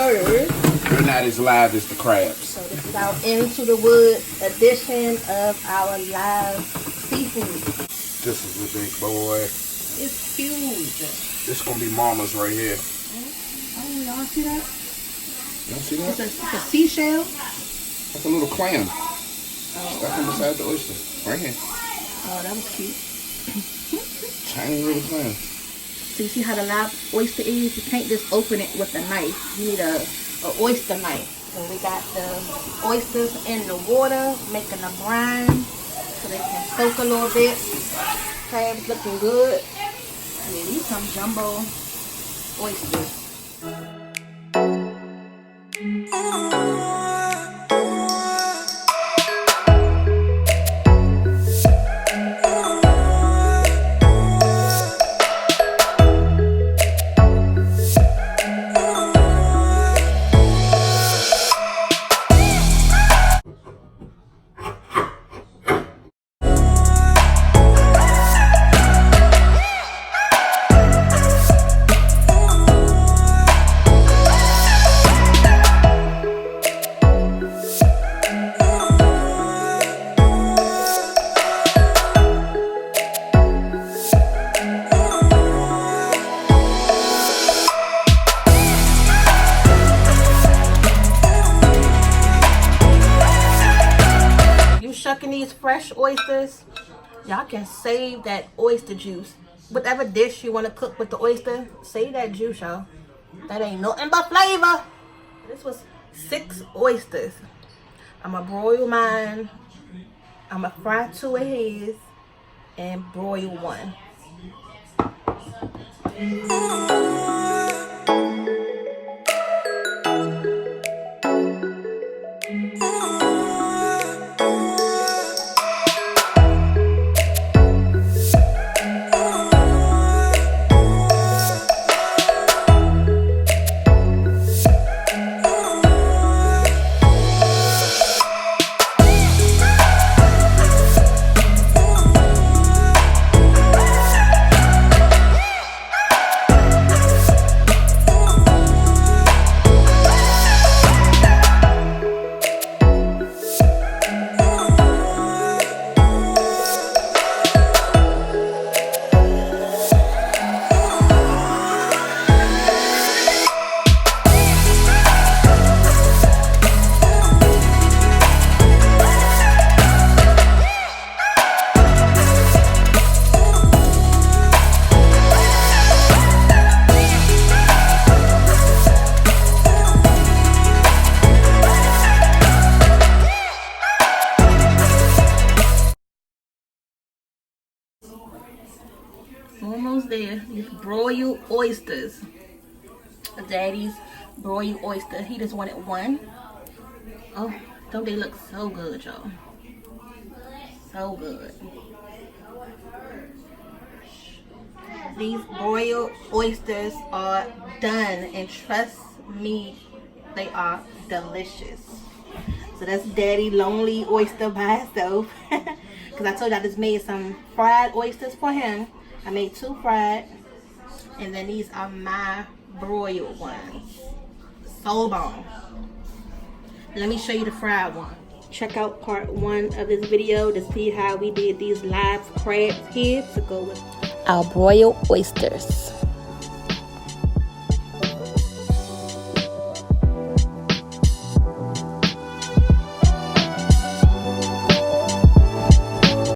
oysters. They're not as live as the crabs. So this is our Into the Woods edition of our live seafood. This is the big boy. It's huge. This gonna be mama's right here. Oh, y'all see that? Y'all see that? It's a seashell. That's a little clam. Stuck in beside the oyster. Right here. Oh, that was cute. Tiny little clam. So you see how the live oyster is? You can't just open it with a knife. You need a oyster knife. So we got the oysters in the water, making a brine so they can soak a little bit. Crabs looking good. Yeah, these some jumbo oysters. Shucking these fresh oysters, y'all can save that oyster juice. Whatever dish you want to cook with the oyster, save that juice, y'all. That ain't nothing but flavor. This was 6 oysters. I'ma broil mine. I'ma fry 2 of his and broil 1. Almost there. These broiled oysters. Daddy's broiled oyster. He just wanted 1. Oh, don't they look so good, y'all? So good. These broiled oysters are done, and trust me, they are delicious. So that's Daddy lonely oyster by himself. Because I told you I just made some fried oysters for him. I made 2 fried, and then these are my broiled ones. So bomb. Let me show you the fried one. Check out part 1 of this video to see how we did these live crab heads to go with our broiled oysters.